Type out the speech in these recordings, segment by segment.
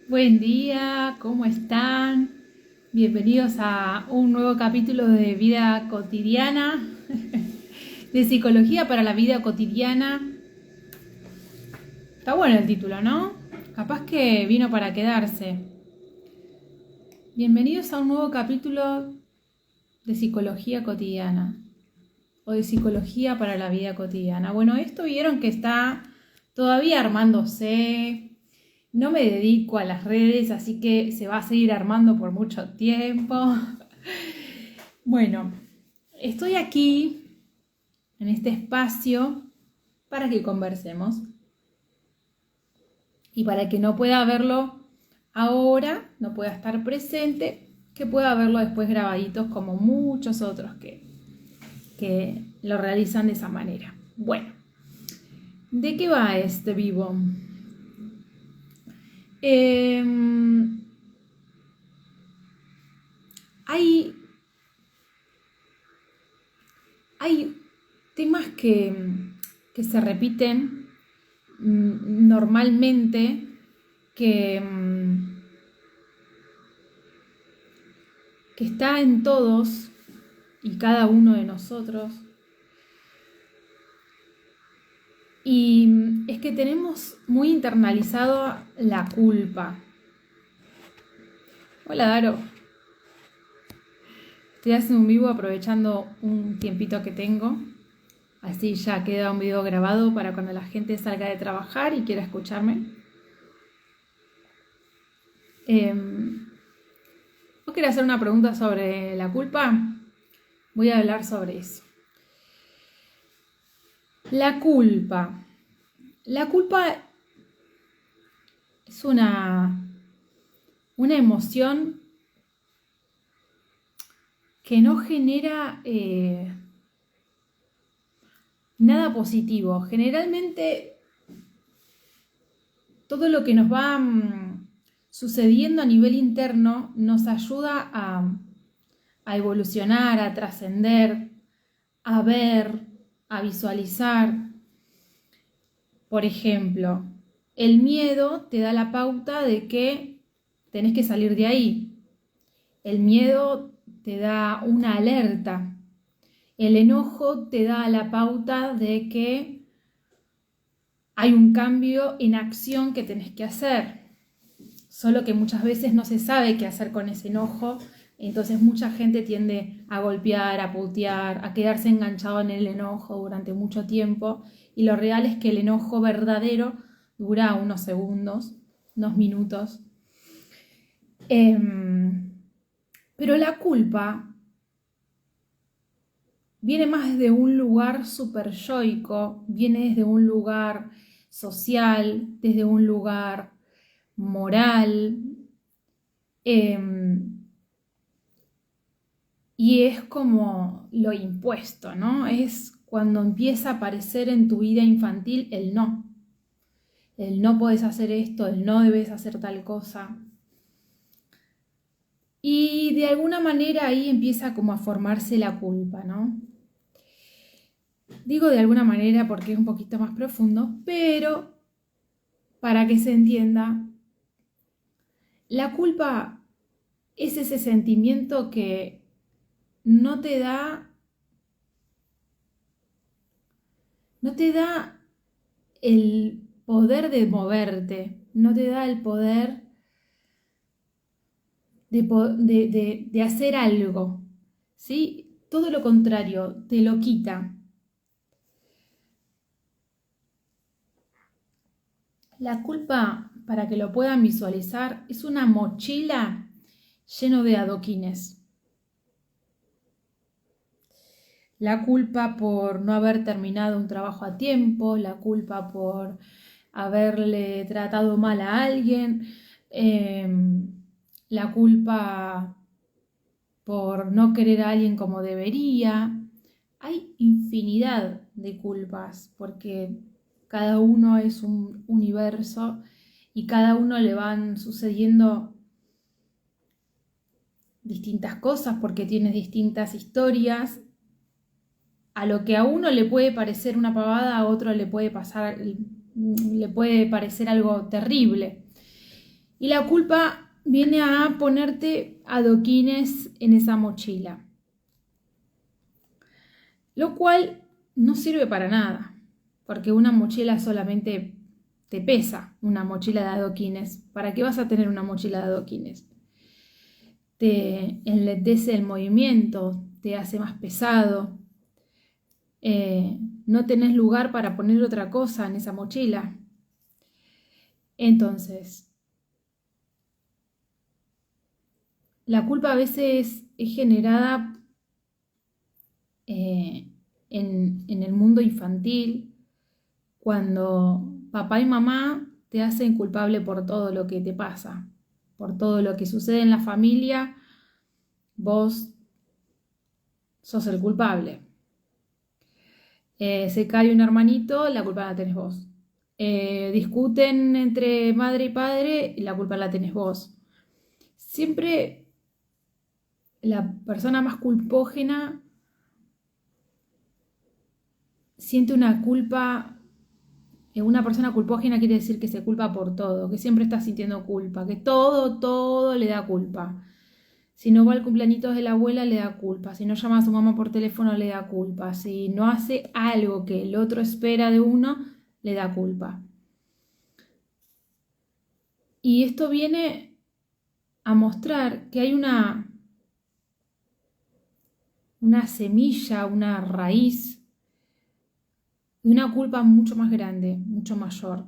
Buen día, ¿cómo están? Bienvenidos a un nuevo capítulo de vida cotidiana, de psicología para la vida cotidiana. Está bueno el título, ¿no? Capaz que vino para quedarse. Bienvenidos a un nuevo capítulo de psicología cotidiana o de psicología para la vida cotidiana. Bueno, esto vieron que está todavía armándose. No me dedico a las redes, así que se va a seguir armando por mucho tiempo. Bueno, estoy aquí en este espacio para que conversemos y para que no pueda verlo ahora, no pueda estar presente, que pueda verlo después grabaditos como muchos otros que lo realizan de esa manera. Bueno, ¿de qué va este vivo? Eh, hay, hay temas que se repiten normalmente, que, que está en todos y cada uno de nosotros. Y es que tenemos muy internalizado la culpa. Hola, Daro. Estoy haciendo un vivo aprovechando un tiempito que tengo. Así ya queda un video grabado para cuando la gente salga de trabajar y quiera escucharme. ¿Vos querés hacer una pregunta sobre la culpa? Voy a hablar sobre eso. La culpa. La culpa es una emoción que no genera nada positivo. Generalmente todo lo que nos va sucediendo a nivel interno nos ayuda a evolucionar, a trascender, a ver, a visualizar. Por ejemplo, el miedo te da la pauta de que tenés que salir de ahí. El miedo te da una alerta. El enojo te da la pauta de que hay un cambio en acción que tenés que hacer. Solo que muchas veces no se sabe qué hacer con ese enojo. Entonces mucha gente tiende a golpear, a putear, a quedarse enganchado en el enojo durante mucho tiempo. Y lo real es que el enojo verdadero dura unos segundos, unos minutos. Pero la culpa viene más desde un lugar súper yoico, viene desde un lugar social, desde un lugar moral. Y es como lo impuesto, ¿no? Es cuando empieza a aparecer en tu vida infantil el no. El no podés hacer esto, el no debes hacer tal cosa. Y de alguna manera ahí empieza como a formarse la culpa, ¿no? Digo de alguna manera porque es un poquito más profundo, pero para que se entienda, la culpa es ese sentimiento que no te da el poder de moverte, no te da el poder de hacer algo, ¿sí? Todo lo contrario, te lo quita. La culpa, para que lo puedan visualizar, es una mochila llena de adoquines. La culpa por no haber terminado un trabajo a tiempo, la culpa por haberle tratado mal a alguien, la culpa por no querer a alguien como debería. Hay infinidad de culpas porque cada uno es un universo y cada uno le van sucediendo distintas cosas porque tiene distintas historias. A lo que a uno le puede parecer una pavada, a otro le puede parecer algo terrible. Y la culpa viene a ponerte adoquines en esa mochila, lo cual no sirve para nada, porque una mochila solamente te pesa, una mochila de adoquines. ¿Para qué vas a tener una mochila de adoquines? Te enlentece el movimiento, te hace más pesado, no tenés lugar para poner otra cosa en esa mochila. Entonces, la culpa a veces es generada en el mundo infantil, cuando papá y mamá te hacen culpable por todo lo que te pasa, por todo lo que sucede en la familia, vos sos el culpable. Se cae un hermanito, la culpa la tenés vos. Discuten entre madre y padre, la culpa la tenés vos. Siempre la persona más culpógena siente una culpa. Una persona culpógena quiere decir que se culpa por todo, que siempre está sintiendo culpa, que todo le da culpa. Si no va al cumpleaños de la abuela, le da culpa. Si no llama a su mamá por teléfono, le da culpa. Si no hace algo que el otro espera de uno, le da culpa. Y esto viene a mostrar que hay una semilla, una raíz de una culpa mucho más grande, mucho mayor.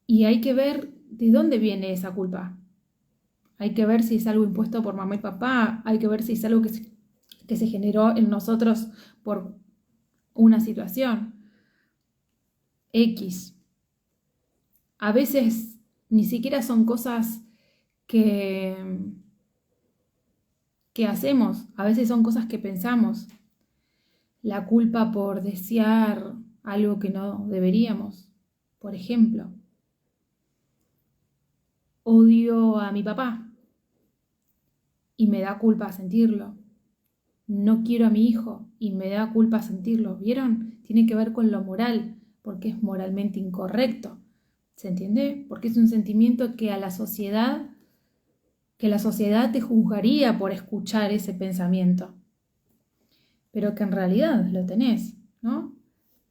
Y hay que ver de dónde viene esa culpa. Hay que ver si es algo impuesto por mamá y papá, hay que ver si es algo que se generó en nosotros por una situación X. A veces ni siquiera son cosas que hacemos, a veces son cosas que pensamos. La culpa por desear algo que no deberíamos. Por ejemplo, odio a mi papá y me da culpa sentirlo. No quiero a mi hijo y me da culpa sentirlo. ¿Vieron? Tiene que ver con lo moral, porque es moralmente incorrecto. ¿Se entiende? Porque es un sentimiento que la sociedad te juzgaría por escuchar ese pensamiento, pero que en realidad lo tenés, ¿no?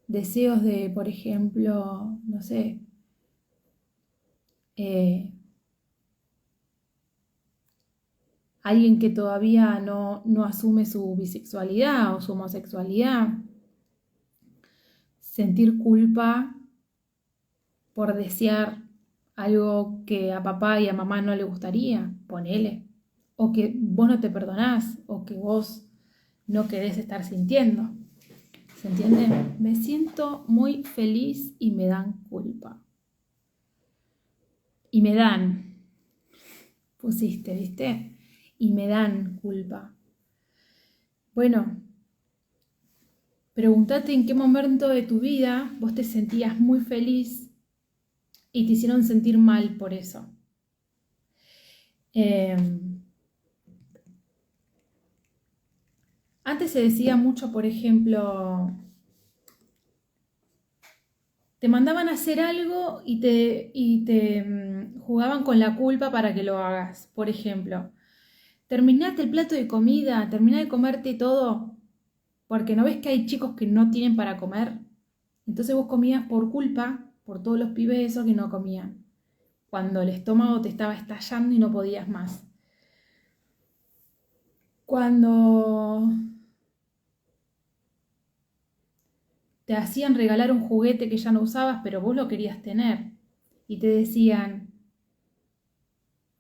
Deseos de, por ejemplo, no sé, alguien que todavía no asume su bisexualidad o su homosexualidad, sentir culpa por desear algo que a papá y a mamá no le gustaría, ponele, o que vos no te perdonás, o que vos no querés estar sintiendo. ¿Se entiende? Me siento muy feliz y me dan culpa. Y me dan, pusiste, ¿viste? Y me dan culpa. Bueno, pregúntate en qué momento de tu vida vos te sentías muy feliz y te hicieron sentir mal por eso. Antes se decía mucho, por ejemplo, te mandaban a hacer algo y te jugaban con la culpa para que lo hagas. Por ejemplo, terminaste el plato de comida, terminá de comerte todo, porque no ves que hay chicos que no tienen para comer. Entonces vos comías por culpa, por todos los pibes esos que no comían, cuando el estómago te estaba estallando y no podías más. Cuando te hacían regalar un juguete que ya no usabas, pero vos lo querías tener. Y te decían,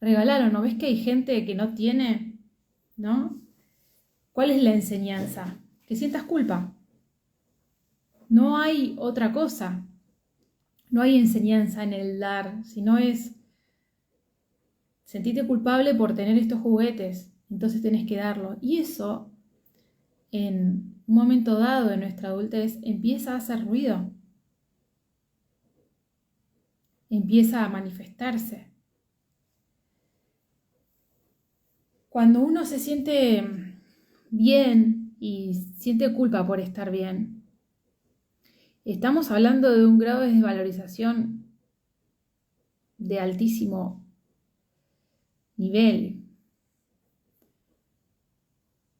regalalo, ¿no ves que hay gente que no tiene? ¿No? ¿Cuál es la enseñanza? Que sientas culpa. No hay otra cosa. No hay enseñanza en el dar, sino es sentirte culpable por tener estos juguetes, entonces tenés que darlo. Y eso, en un momento dado de nuestra adultez, empieza a hacer ruido. Empieza a manifestarse. Cuando uno se siente bien y siente culpa por estar bien, estamos hablando de un grado de desvalorización de altísimo nivel.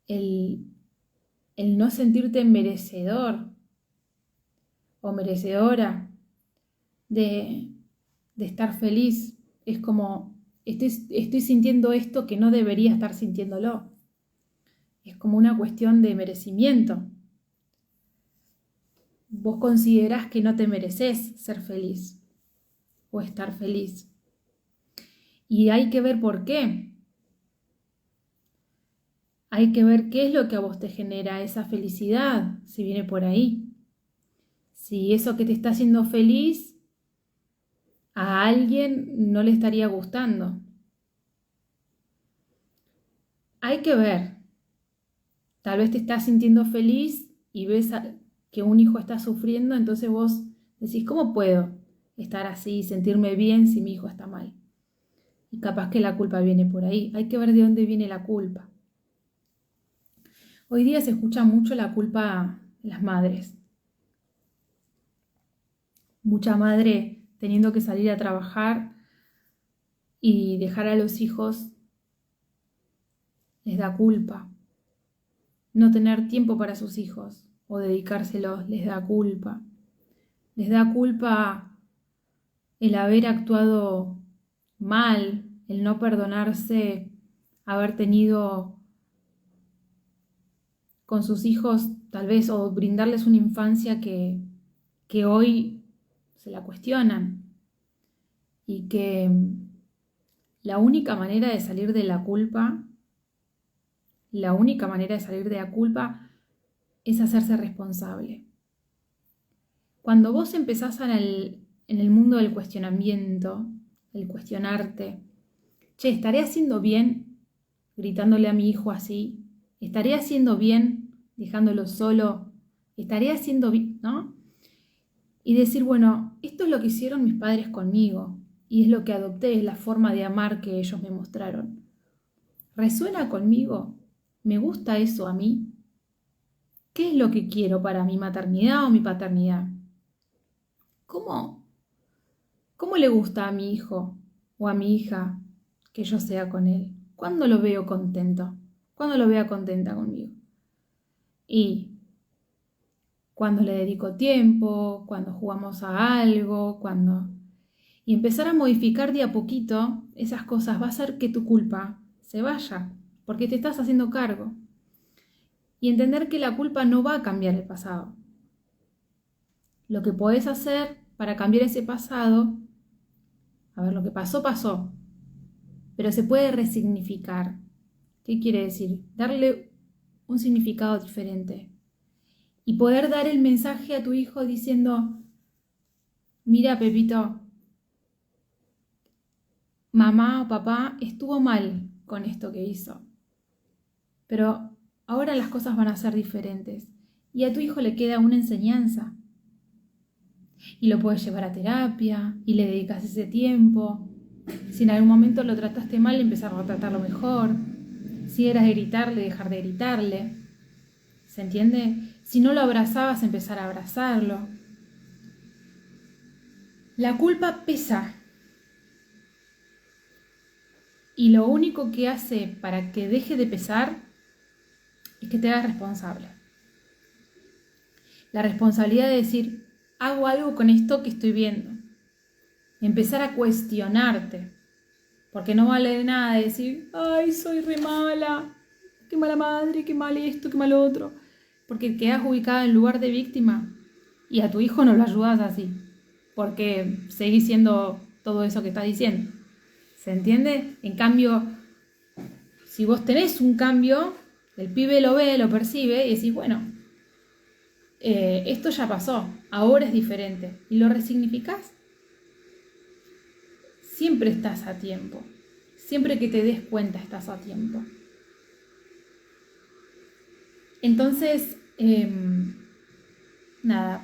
El no sentirte merecedor o merecedora de estar feliz. Es como, estoy sintiendo esto que no debería estar sintiéndolo. Es como una cuestión de merecimiento. Vos considerás que no te mereces ser feliz o estar feliz. Y hay que ver por qué. Hay que ver qué es lo que a vos te genera esa felicidad, si viene por ahí. Si eso que te está haciendo feliz a alguien no le estaría gustando. Hay que ver. Tal vez te estás sintiendo feliz y ves que un hijo está sufriendo, entonces vos decís, ¿cómo puedo estar así y sentirme bien si mi hijo está mal? Y capaz que la culpa viene por ahí. Hay que ver de dónde viene la culpa. Hoy día se escucha mucho la culpa de las madres. Mucha madre teniendo que salir a trabajar y dejar a los hijos les da culpa. No tener tiempo para sus hijos o dedicárselos les da culpa. Les da culpa el haber actuado mal, el no perdonarse, haber tenido con sus hijos tal vez o brindarles una infancia que hoy se la cuestionan y que la única manera de salir de la culpa, es hacerse responsable. Cuando vos empezás en el mundo del cuestionamiento, el cuestionarte, che, ¿estaré haciendo bien gritándole a mi hijo así? ¿Estaré haciendo bien dejándolo solo? ¿Estaré haciendo bien? ¿No? Y decir, bueno, esto es lo que hicieron mis padres conmigo y es lo que adopté, es la forma de amar que ellos me mostraron. ¿Resuena conmigo? ¿Me gusta eso a mí? ¿Qué es lo que quiero para mi maternidad o mi paternidad? ¿Cómo le gusta a mi hijo o a mi hija que yo sea con él? ¿Cuándo lo veo contento? ¿Cuándo lo vea contenta conmigo? Y cuando le dedico tiempo, cuando jugamos a algo, y empezar a modificar de a poquito esas cosas va a hacer que tu culpa se vaya, porque te estás haciendo cargo. Y entender que la culpa no va a cambiar el pasado. Lo que podés hacer para cambiar ese pasado, a ver, lo que pasó, pasó, pero se puede resignificar. ¿Qué quiere decir? Darle un significado diferente. Y poder dar el mensaje a tu hijo diciendo, mira, Pepito, mamá o papá estuvo mal con esto que hizo, pero ahora las cosas van a ser diferentes y a tu hijo le queda una enseñanza y lo puedes llevar a terapia y le dedicas ese tiempo. Si en algún momento lo trataste mal, empezar a tratarlo mejor. Si eras de gritarle, dejar de gritarle. ¿Se entiende? Si no lo abrazabas, empezar a abrazarlo. La culpa pesa. Y lo único que hace para que deje de pesar es que te hagas responsable. La responsabilidad de decir, hago algo con esto que estoy viendo. Empezar a cuestionarte. Porque no vale de nada decir, ay, soy re mala, qué mala madre, qué mal esto, qué mal otro. Porque quedas ubicada en lugar de víctima y a tu hijo no lo ayudas así. Porque seguís siendo todo eso que estás diciendo. ¿Se entiende? En cambio, si vos tenés un cambio, el pibe lo ve, lo percibe y decís, bueno, esto ya pasó, ahora es diferente. Y lo resignificás. Siempre estás a tiempo. Siempre que te des cuenta estás a tiempo. Entonces,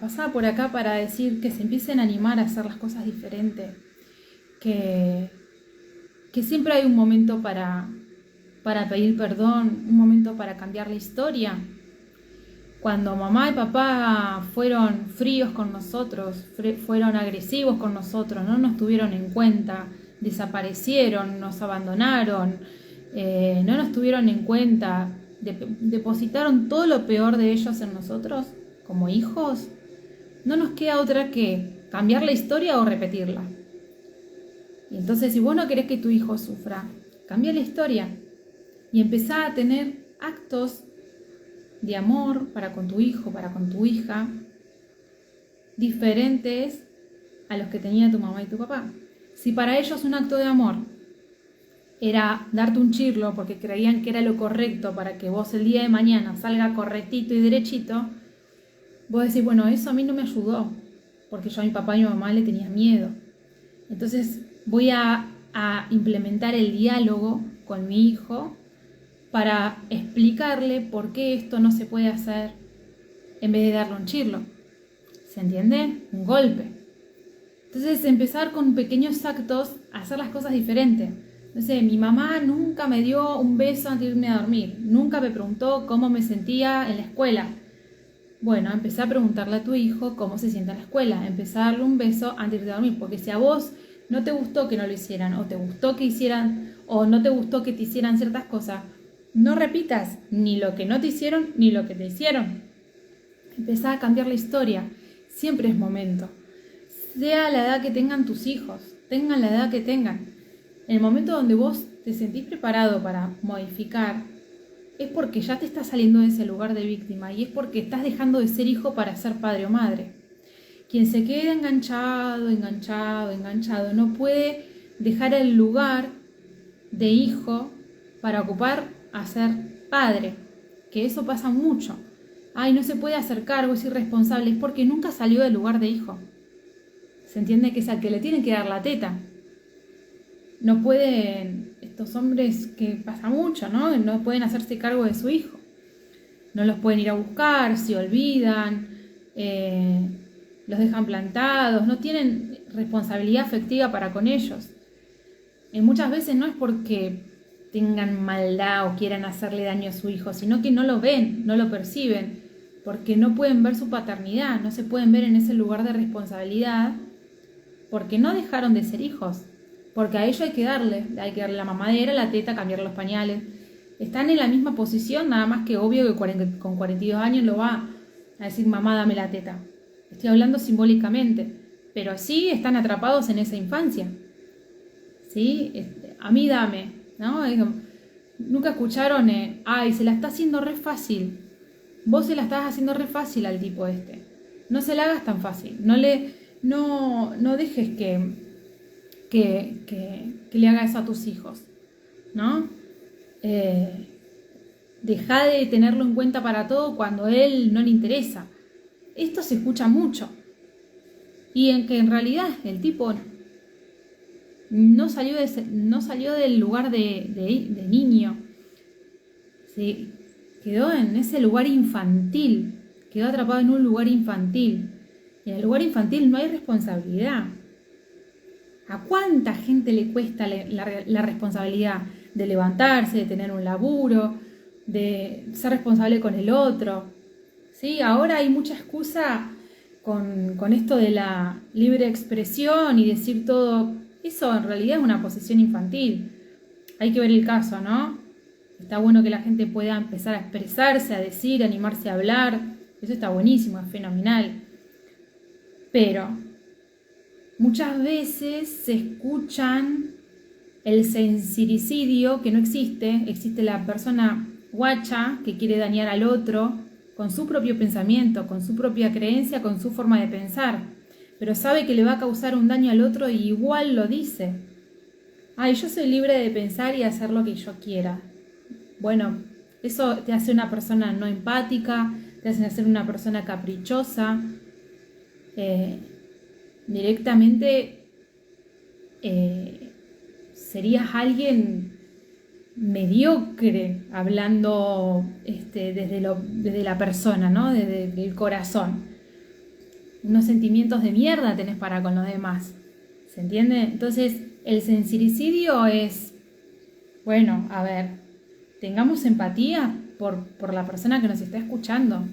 pasaba por acá para decir que se empiecen a animar a hacer las cosas diferentes. Que siempre hay un momento para pedir perdón, un momento para cambiar la historia. Cuando mamá y papá fueron fríos con nosotros, fueron agresivos con nosotros, no nos tuvieron en cuenta, desaparecieron, nos abandonaron, no nos tuvieron en cuenta, depositaron todo lo peor de ellos en nosotros como hijos, no nos queda otra que cambiar la historia o repetirla. Y entonces, si vos no querés que tu hijo sufra, cambia la historia y empezá a tener actos de amor para con tu hijo, para con tu hija, diferentes a los que tenía tu mamá y tu papá. Si para ellos un acto de amor era darte un chirlo porque creían que era lo correcto para que vos el día de mañana salga correctito y derechito, vos decís, bueno, eso a mí no me ayudó, porque yo a mi papá y a mi mamá le tenía miedo. Entonces voy a implementar el diálogo con mi hijo para explicarle por qué esto no se puede hacer en vez de darle un chirlo. ¿Se entiende? Un golpe. Entonces empezar con pequeños actos a hacer las cosas diferentes. No sé, mi mamá nunca me dio un beso antes de irme a dormir. Nunca me preguntó cómo me sentía en la escuela. Bueno, empezá a preguntarle a tu hijo cómo se siente en la escuela. Empezá a darle un beso antes de dormir. Porque si a vos no te gustó que no lo hicieran, o te gustó que hicieran, o no te gustó que te hicieran ciertas cosas, no repitas ni lo que no te hicieron ni lo que te hicieron. Empezá a cambiar la historia. Siempre es momento. Sea la edad que tengan tus hijos, tengan la edad que tengan. En el momento donde vos te sentís preparado para modificar, es porque ya te estás saliendo de ese lugar de víctima y es porque estás dejando de ser hijo para ser padre o madre. Quien se queda enganchado, no puede dejar el lugar de hijo para ocupar a ser padre, que eso pasa mucho. Ay, no se puede hacer cargo, es irresponsable, es porque nunca salió del lugar de hijo. Se entiende que es al que le tienen que dar la teta. No pueden, estos hombres que pasa mucho, ¿no? No pueden hacerse cargo de su hijo. No los pueden ir a buscar, se olvidan, los dejan plantados, no tienen responsabilidad afectiva para con ellos. Muchas veces no es porque tengan maldad o quieran hacerle daño a su hijo, sino que no lo ven, no lo perciben, porque no pueden ver su paternidad, no se pueden ver en ese lugar de responsabilidad, porque no dejaron de ser hijos, porque a ellos hay que darle la mamadera, la teta, cambiar los pañales. Están en la misma posición, nada más que obvio que con 42 años lo va a decir mamá, dame la teta. Estoy hablando simbólicamente, pero sí están atrapados en esa infancia. ¿Sí? A mí dame, ¿no? Nunca escucharon, ay, se la está haciendo re fácil. Vos se la estás haciendo re fácil al tipo este. No se la hagas tan fácil. No dejes que le haga eso a tus hijos, ¿no? Deja de tenerlo en cuenta para todo cuando a él no le interesa. Esto se escucha mucho. Y en que en realidad el tipo no salió del lugar de niño. Se quedó en ese lugar infantil. Quedó atrapado en un lugar infantil. Y en el lugar infantil no hay responsabilidad. ¿A cuánta gente le cuesta la responsabilidad de levantarse, de tener un laburo, de ser responsable con el otro? ¿Sí? Ahora hay mucha excusa con esto de la libre expresión y decir todo. Eso en realidad es una posición infantil. Hay que ver el caso, ¿no? Está bueno que la gente pueda empezar a expresarse, a decir, a animarse a hablar. Eso está buenísimo, es fenomenal. Pero muchas veces se escuchan el sincericidio, que no existe. Existe la persona guacha que quiere dañar al otro con su propio pensamiento, con su propia creencia, con su forma de pensar. Pero sabe que le va a causar un daño al otro y igual lo dice. Ay, yo soy libre de pensar y hacer lo que yo quiera. Bueno, eso te hace una persona no empática, te hace ser una persona caprichosa. Directamente serías alguien mediocre hablando desde la persona, ¿no? Desde el corazón. Unos sentimientos de mierda tenés para con los demás. ¿Se entiende? Entonces, el sincericidio es, bueno, a ver, tengamos empatía por la persona que nos está escuchando.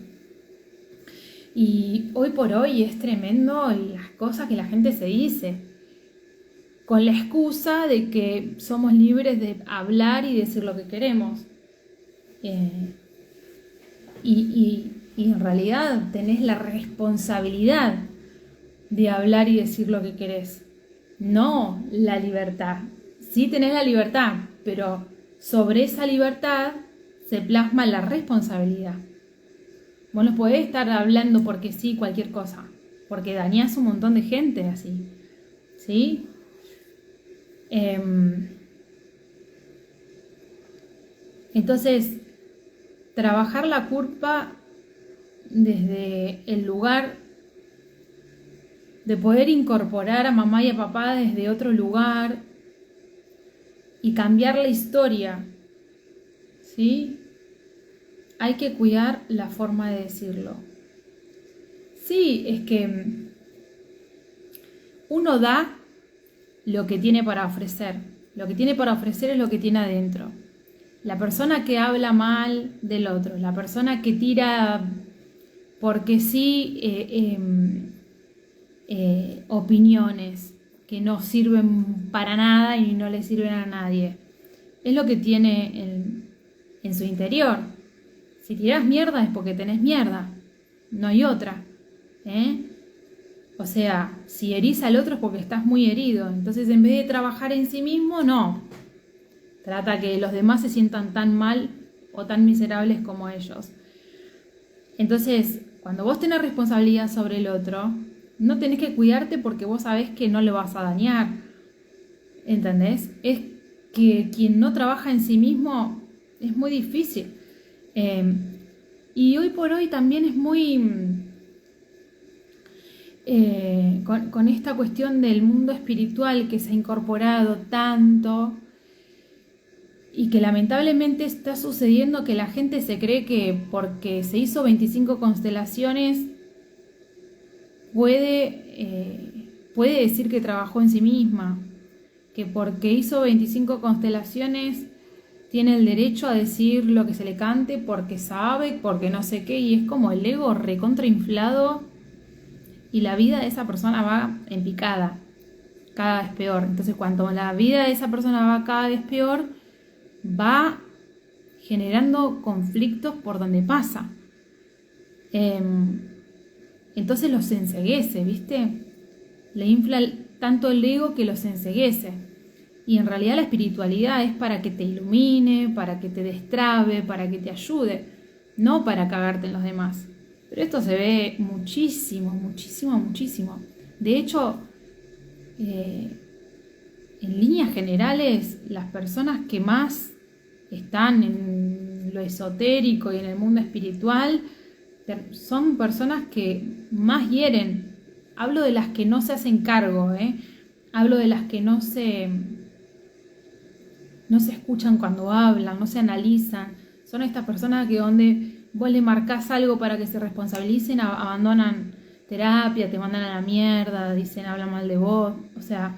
Y hoy por hoy es tremendo las cosas que la gente se dice, con la excusa de que somos libres de hablar y decir lo que queremos. Y en realidad tenés la responsabilidad de hablar y decir lo que querés, no la libertad. Sí tenés la libertad, pero sobre esa libertad se plasma la responsabilidad. Vos no podés estar hablando porque sí cualquier cosa, porque dañás un montón de gente así, ¿sí? Entonces, trabajar la culpa desde el lugar de poder incorporar a mamá y a papá desde otro lugar y cambiar la historia, ¿sí? Hay que cuidar la forma de decirlo. Sí, es que uno da lo que tiene para ofrecer. Lo que tiene para ofrecer es lo que tiene adentro. La persona que habla mal del otro, la persona que tira porque sí opiniones que no sirven para nada y no le sirven a nadie, es lo que tiene en su interior. Si tirás mierda es porque tenés mierda, no hay otra, O sea, si herís al otro es porque estás muy herido. Entonces, en vez de trabajar en sí mismo, no. Trata que los demás se sientan tan mal o tan miserables como ellos. Entonces, cuando vos tenés responsabilidad sobre el otro, no tenés que cuidarte porque vos sabés que no lo vas a dañar. ¿Entendés? Es que quien no trabaja en sí mismo es muy difícil. Y hoy por hoy también es muy... con esta cuestión del mundo espiritual que se ha incorporado tanto y que lamentablemente está sucediendo que la gente se cree que porque se hizo 25 constelaciones puede decir que trabajó en sí misma, que porque hizo 25 constelaciones tiene el derecho a decir lo que se le cante porque sabe, porque no sé qué, y es como el ego recontrainflado y la vida de esa persona va en picada, cada vez peor. Entonces, cuando la vida de esa persona va cada vez peor, va generando conflictos por donde pasa. Entonces los enceguece, ¿viste? Le infla tanto el ego que los enceguece. Y en realidad la espiritualidad es para que te ilumine, para que te destrabe, para que te ayude, no para cagarte en los demás. Pero esto se ve muchísimo, muchísimo, muchísimo. De hecho, en líneas generales, las personas que más están en lo esotérico y en el mundo espiritual son personas que más hieren. Hablo de las que no se hacen cargo, Hablo de las que no se escuchan cuando hablan, no se analizan. Son estas personas que donde vos le marcás algo para que se responsabilicen, abandonan terapia, te mandan a la mierda, dicen, hablan mal de vos. O sea,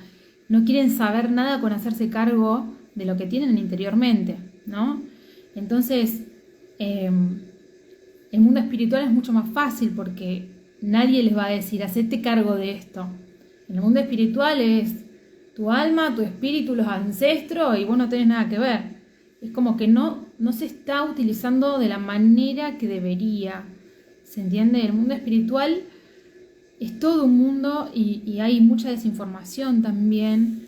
no quieren saber nada con hacerse cargo de lo que tienen interiormente, ¿no? Entonces, el mundo espiritual es mucho más fácil porque nadie les va a decir, hacete cargo de esto. En el mundo espiritual es tu alma, tu espíritu, los ancestros y vos no tenés nada que ver. Es como que no se está utilizando de la manera que debería. ¿Se entiende? El mundo espiritual es todo un mundo y hay mucha desinformación también.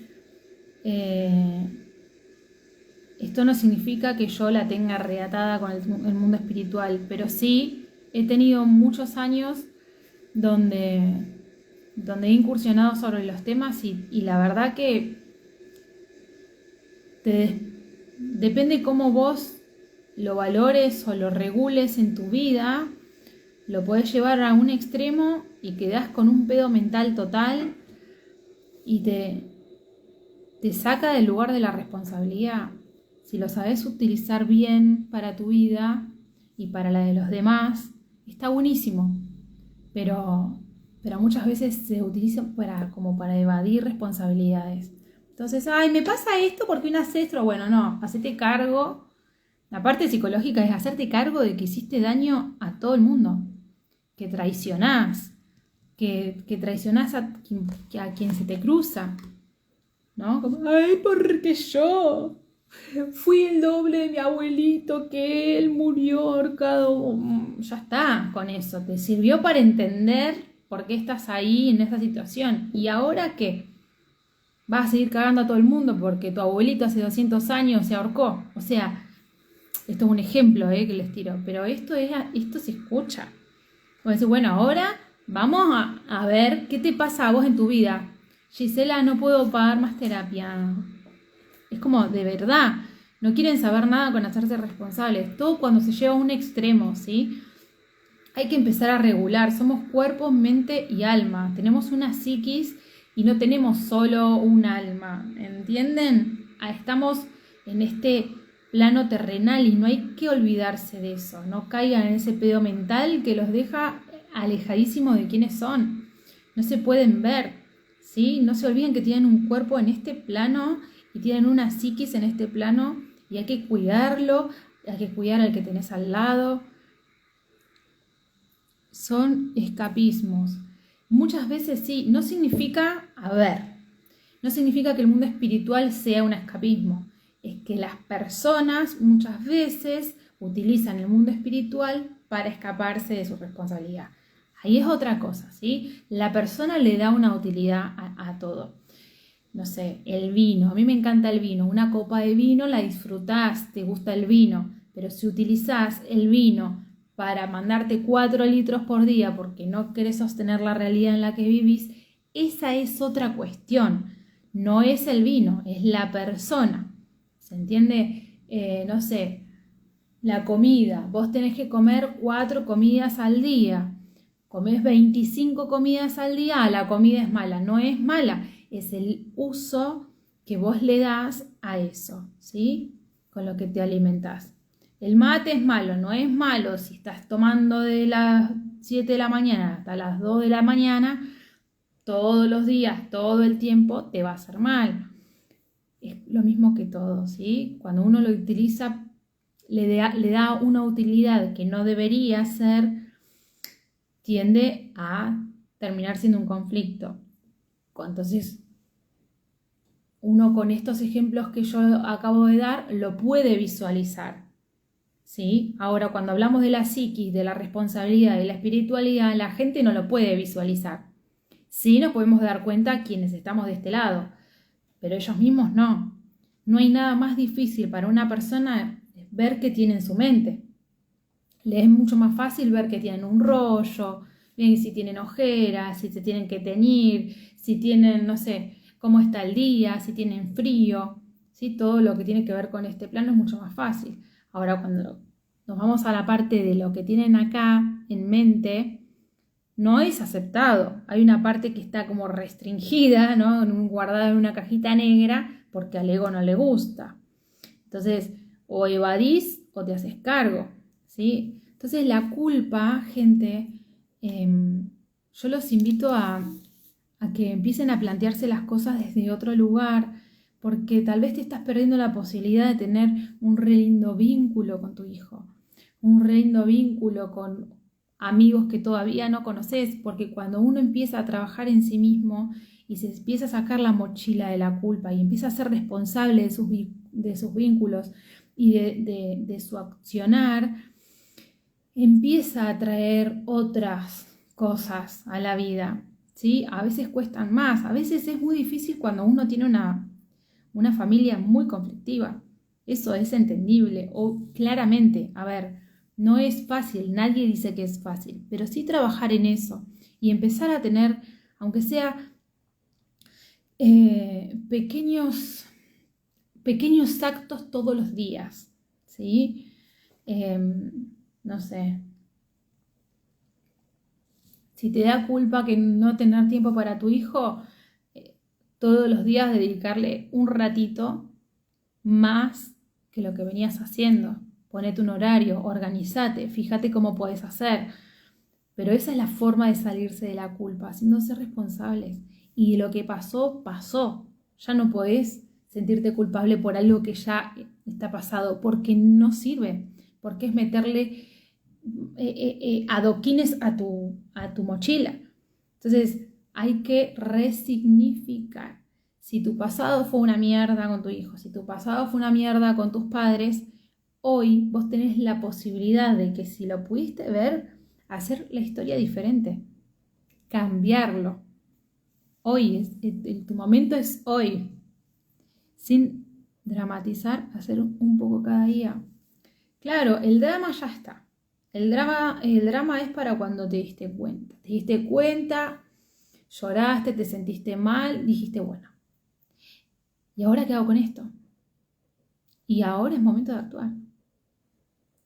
Esto no significa que yo la tenga reatada con el mundo espiritual, pero sí he tenido muchos años donde he incursionado sobre los temas y la verdad que depende cómo vos lo valores o lo regules en tu vida, lo podés llevar a un extremo y quedás con un pedo mental total y te saca del lugar de la responsabilidad. Si lo sabes utilizar bien para tu vida y para la de los demás, está buenísimo. Pero muchas veces se utiliza como para evadir responsabilidades. Entonces, ay, me pasa esto porque un ancestro, bueno, no, hacete cargo. La parte psicológica es hacerte cargo de que hiciste daño a todo el mundo. que traicionás, que traicionás a quien se te cruza, ¿no? Como, ay, porque yo fui el doble de mi abuelito, que él murió ahorcado. Ya está con eso, te sirvió para entender por qué estás ahí en esa situación. ¿Y ahora qué? Vas a seguir cagando a todo el mundo porque tu abuelito hace 200 años se ahorcó. O sea, esto es un ejemplo que les tiro, pero esto se escucha. Vos decís, bueno, ahora vamos a ver qué te pasa a vos en tu vida. Gisela, no puedo pagar más terapia. Es como, de verdad, no quieren saber nada con hacerse responsables. Todo cuando se lleva a un extremo, ¿sí? Hay que empezar a regular. Somos cuerpo, mente y alma. Tenemos una psiquis y no tenemos solo un alma, ¿entienden? Estamos en este plano terrenal y no hay que olvidarse de eso. No caigan en ese pedo mental que los deja alejadísimos de quiénes son. No se pueden ver, ¿sí? No se olviden que tienen un cuerpo en este plano y tienen una psiquis en este plano y hay que cuidarlo, hay que cuidar al que tenés al lado. Son escapismos. Muchas veces sí, no significa que el mundo espiritual sea un escapismo. Es que las personas muchas veces utilizan el mundo espiritual para escaparse de su responsabilidad. Ahí es otra cosa, ¿sí? La persona le da una utilidad a todo. No sé, el vino. A mí me encanta el vino. Una copa de vino la disfrutás, te gusta el vino. Pero si utilizás el vino para mandarte 4 litros por día porque no querés sostener la realidad en la que vivís, esa es otra cuestión. No es el vino, es la persona. ¿Se entiende? No sé, la comida. Vos tenés que comer 4 comidas al día. Comés 25 comidas al día, la comida es mala. No es mala, es el uso que vos le das a eso, ¿sí? Con lo que te alimentás. El mate es malo, no es malo si estás tomando de las 7 de la mañana hasta las 2 de la mañana, todos los días, todo el tiempo, te va a hacer mal. Es lo mismo que todo, ¿sí? Cuando uno lo utiliza, le da una utilidad que no debería ser, tiende a terminar siendo un conflicto. Entonces, uno con estos ejemplos que yo acabo de dar, lo puede visualizar. ¿Sí? Ahora, cuando hablamos de la psiquis, de la responsabilidad, de la espiritualidad, la gente no lo puede visualizar. Sí nos podemos dar cuenta quienes estamos de este lado, pero ellos mismos no. No hay nada más difícil para una persona ver qué tiene en su mente. Les es mucho más fácil ver que tienen un rollo, si tienen ojeras, si se tienen que teñir, si tienen, no sé, cómo está el día, si tienen frío. ¿Sí? Todo lo que tiene que ver con este plano es mucho más fácil. Ahora, cuando nos vamos a la parte de lo que tienen acá en mente, no es aceptado. Hay una parte que está como restringida, ¿no? Guardada en una cajita negra, porque al ego no le gusta. Entonces, o evadís o te haces cargo, ¿sí? Entonces, la culpa, gente, yo los invito a que empiecen a plantearse las cosas desde otro lugar, porque tal vez te estás perdiendo la posibilidad de tener un re lindo vínculo con tu hijo, un re lindo vínculo con amigos que todavía no conoces, porque cuando uno empieza a trabajar en sí mismo y se empieza a sacar la mochila de la culpa y empieza a ser responsable de sus vínculos y de su accionar, empieza a traer otras cosas a la vida, ¿sí? A veces cuestan más, a veces es muy difícil cuando uno tiene una familia muy conflictiva. Eso es entendible, o claramente, a ver, no es fácil, nadie dice que es fácil, pero sí trabajar en eso y empezar a tener, aunque sea pequeños actos todos los días, ¿sí? No sé, si te da culpa que no tener tiempo para tu hijo, todos los días dedicarle un ratito más que lo que venías haciendo. Ponete un horario, organizate, fíjate cómo puedes hacer. Pero esa es la forma de salirse de la culpa, haciéndose responsables. Y lo que pasó, pasó. Ya no podés sentirte culpable por algo que ya está pasado, porque no sirve, porque es meterle adoquines a tu mochila. Entonces, hay que resignificar. Si tu pasado fue una mierda con tu hijo, si tu pasado fue una mierda con tus padres, hoy vos tenés la posibilidad de que si lo pudiste ver, hacer la historia diferente, cambiarlo. Hoy, tu momento es hoy, sin dramatizar, hacer un poco cada día. Claro, el drama ya está. El drama es para cuando te diste cuenta. Te diste cuenta, lloraste, te sentiste mal, dijiste, bueno, ¿y ahora qué hago con esto? Y ahora es momento de actuar.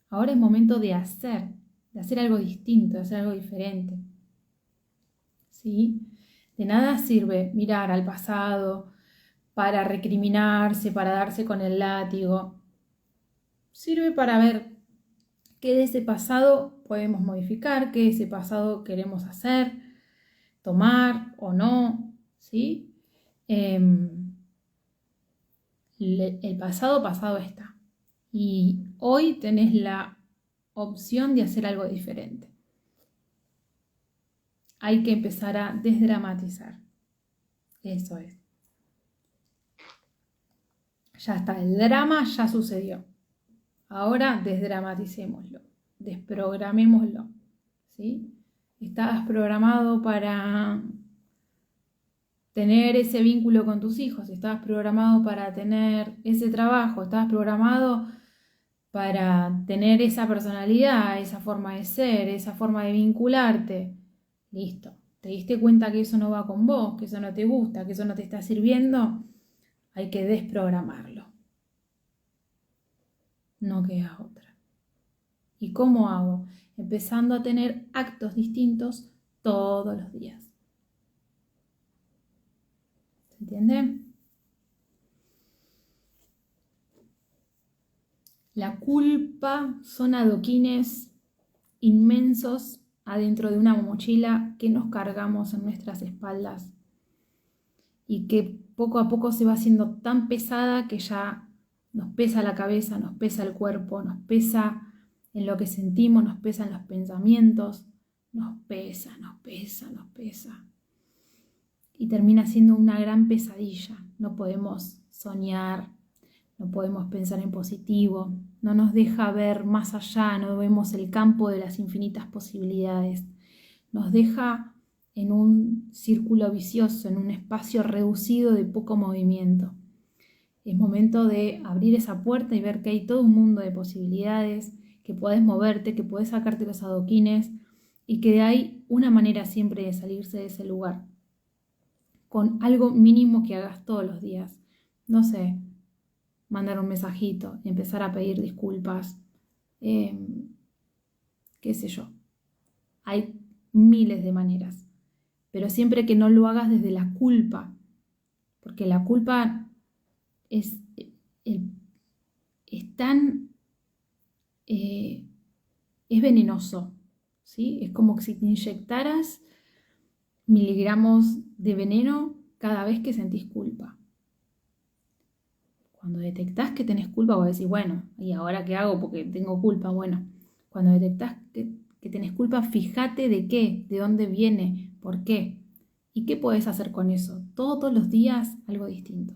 Ahora es momento de hacer algo distinto, de hacer algo diferente. ¿Sí? De nada sirve mirar al pasado para recriminarse, para darse con el látigo. Sirve para ver qué de ese pasado podemos modificar, qué de ese pasado queremos hacer, tomar o no, ¿sí? El pasado está. Y hoy tenés la opción de hacer algo diferente. Hay que empezar a desdramatizar. Eso es. Ya está, el drama ya sucedió. Ahora desdramaticémoslo, desprogramémoslo, ¿sí? Estabas programado para tener ese vínculo con tus hijos, estabas programado para tener ese trabajo, estabas programado para tener esa personalidad, esa forma de ser, esa forma de vincularte. Listo. ¿Te diste cuenta que eso no va con vos, que eso no te gusta, que eso no te está sirviendo? Hay que desprogramarlo. No queda otra. ¿Y cómo hago? Empezando a tener actos distintos todos los días. ¿Se entiende? La culpa son adoquines inmensos adentro de una mochila que nos cargamos en nuestras espaldas y que poco a poco se va haciendo tan pesada que ya nos pesa la cabeza, nos pesa el cuerpo, nos pesa en lo que sentimos, nos pesa en los pensamientos, nos pesa. Y termina siendo una gran pesadilla. No podemos soñar, no podemos pensar en positivo, no nos deja ver más allá, no vemos el campo de las infinitas posibilidades. Nos deja en un círculo vicioso, en un espacio reducido de poco movimiento. Es momento de abrir esa puerta y ver que hay todo un mundo de posibilidades, que podés moverte, que podés sacarte los adoquines y que hay una manera siempre de salirse de ese lugar, con algo mínimo que hagas todos los días. No sé, mandar un mensajito, empezar a pedir disculpas, qué sé yo. Hay miles de maneras, pero siempre que no lo hagas desde la culpa, porque la culpa es tan... es venenoso, ¿sí? Es como que si te inyectaras miligramos de veneno cada vez que sentís culpa. Cuando detectás que tenés culpa, vos decís, bueno, ¿y ahora qué hago? Porque tengo culpa. Bueno, cuando detectás que tenés culpa, fíjate de qué, de dónde viene, por qué. ¿Y qué podés hacer con eso? Todos los días algo distinto.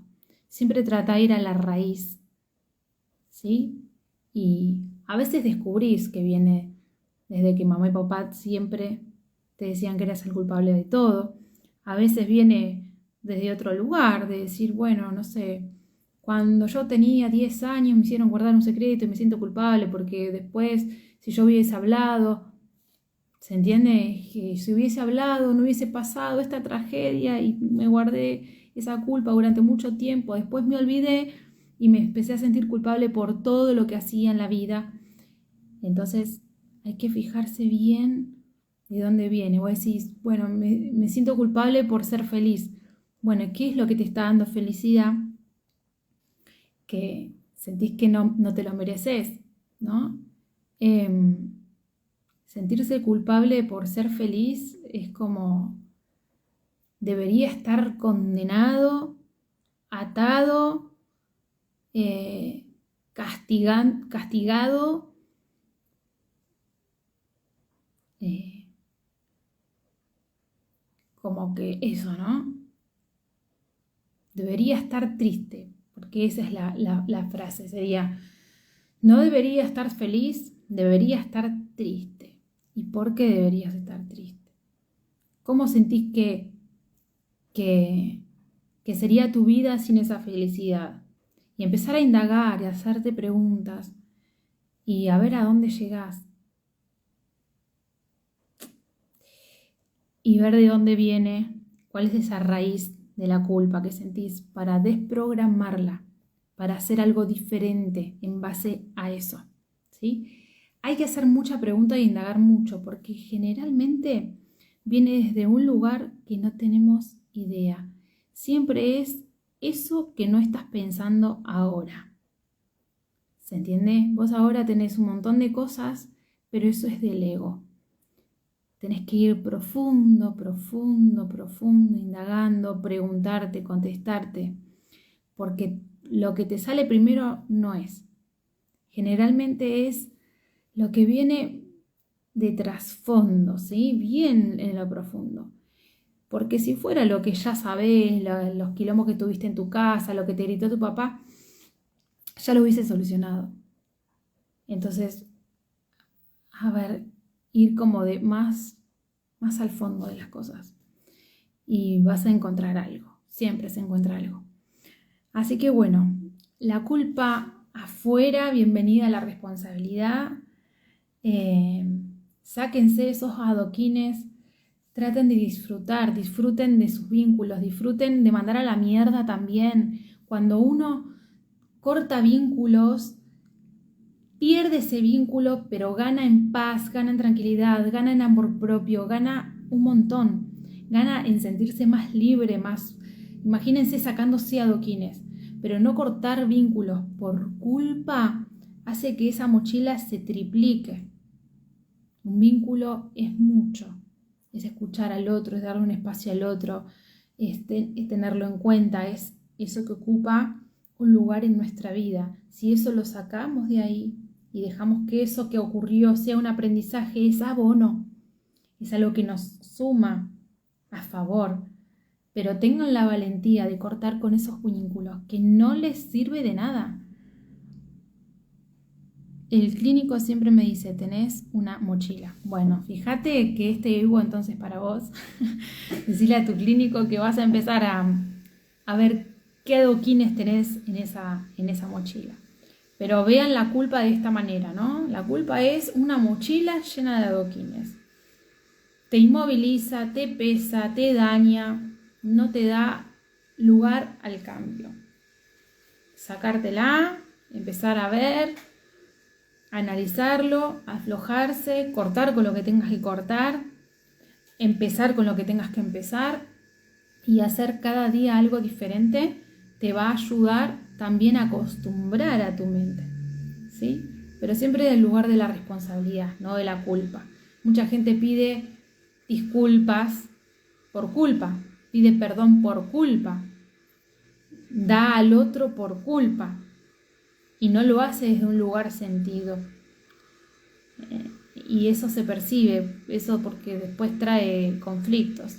Siempre trata de ir a la raíz, ¿sí? Y a veces descubrís que viene desde que mamá y papá siempre te decían que eras el culpable de todo. A veces viene desde otro lugar, de decir, bueno, no sé, cuando yo tenía 10 años me hicieron guardar un secreto y me siento culpable porque después, si yo hubiese hablado, ¿se entiende? Que si hubiese hablado no hubiese pasado esta tragedia y me guardé esa culpa durante mucho tiempo. Después me olvidé y me empecé a sentir culpable por todo lo que hacía en la vida. Entonces hay que fijarse bien de dónde viene. Vos decís, bueno, me siento culpable por ser feliz. Bueno, ¿qué es lo que te está dando felicidad? Que sentís que no te lo mereces, ¿no? Sentirse culpable por ser feliz es como debería estar condenado, atado, castigado como que eso, ¿no? Debería estar triste, porque esa es la frase, sería, no debería estar feliz, debería estar triste. ¿Y por qué deberías estar triste? ¿Cómo sentís que sería tu vida sin esa felicidad? Y empezar a indagar y a hacerte preguntas y a ver a dónde llegás. Y ver de dónde viene, cuál es esa raíz de la culpa que sentís para desprogramarla, para hacer algo diferente en base a eso, ¿sí? Hay que hacer mucha pregunta e indagar mucho porque generalmente viene desde un lugar que no tenemos idea. Siempre es eso que no estás pensando ahora. ¿Se entiende? Vos ahora tenés un montón de cosas, pero eso es del ego. Tenés que ir profundo, profundo, profundo, indagando, preguntarte, contestarte, porque lo que te sale primero no es. Generalmente es lo que viene de trasfondo, ¿sí? Bien en lo profundo. Porque si fuera lo que ya sabés, los quilombos que tuviste en tu casa, lo que te gritó tu papá, ya lo hubiese solucionado. Entonces, a ver, ir como de más al fondo de las cosas. Y vas a encontrar algo. Siempre se encuentra algo. Así que bueno, la culpa afuera, bienvenida a la responsabilidad. Sáquense esos adoquines. Traten de disfrutar, disfruten de sus vínculos, disfruten de mandar a la mierda también. Cuando uno corta vínculos, pierde ese vínculo, pero gana en paz, gana en tranquilidad, gana en amor propio, gana un montón, gana en sentirse más libre, más, imagínense sacándose adoquines, pero no cortar vínculos por culpa hace que esa mochila se triplique. Un vínculo es mucho, es escuchar al otro, es darle un espacio al otro, es tenerlo en cuenta, es eso que ocupa un lugar en nuestra vida. Si eso lo sacamos de ahí y dejamos que eso que ocurrió sea un aprendizaje, es abono, es algo que nos suma a favor, pero tengan la valentía de cortar con esos vínculos que no les sirve de nada. El clínico siempre me dice, tenés una mochila. Bueno, fíjate que este dibujo entonces para vos, decirle a tu clínico que vas a empezar a ver qué adoquines tenés en esa mochila. Pero vean la culpa de esta manera, ¿no? La culpa es una mochila llena de adoquines. Te inmoviliza, te pesa, te daña, no te da lugar al cambio. Sacártela, empezar a ver, analizarlo, aflojarse, cortar con lo que tengas que cortar, empezar con lo que tengas que empezar y hacer cada día algo diferente te va a ayudar también a acostumbrar a tu mente, ¿sí? Pero siempre del lugar de la responsabilidad, no de la culpa. Mucha gente pide disculpas por culpa, pide perdón por culpa, da al otro por culpa y no lo hace desde un lugar sentido. Y eso se percibe, eso porque después trae conflictos,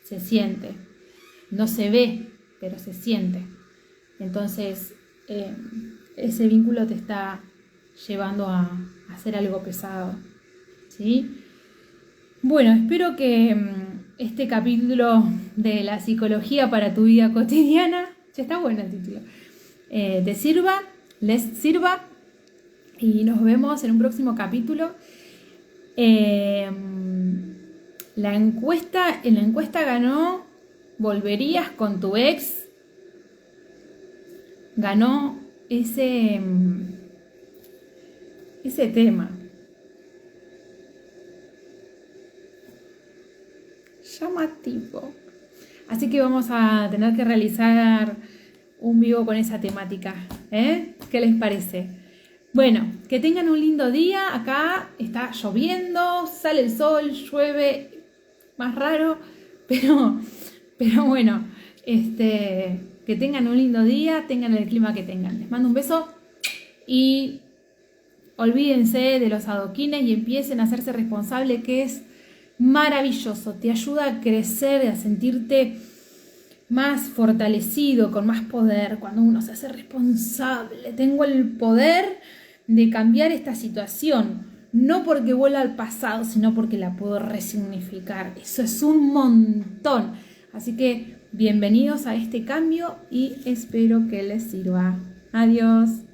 se siente, no se ve, pero se siente. Entonces, ese vínculo te está llevando a hacer algo pesado, ¿sí? Bueno, espero que este capítulo de la psicología para tu vida cotidiana, ya está bueno el título, te sirva, les sirva y nos vemos en un próximo capítulo. En la encuesta ganó ¿volverías con tu ex? Ganó ese tema. Llamativo. Así que vamos a tener que realizar un vivo con esa temática. ¿Qué les parece? Bueno, que tengan un lindo día. Acá está lloviendo, sale el sol, llueve, más raro, pero bueno, que tengan un lindo día, tengan el clima que tengan. Les mando un beso y olvídense de los adoquines y empiecen a hacerse responsable, que es maravilloso, te ayuda a crecer, a sentirte más fortalecido, con más poder. Cuando uno se hace responsable, tengo el poder de cambiar esta situación, no porque vuelva al pasado, sino porque la puedo resignificar. Eso es un montón. Así que bienvenidos a este cambio y espero que les sirva. Adiós.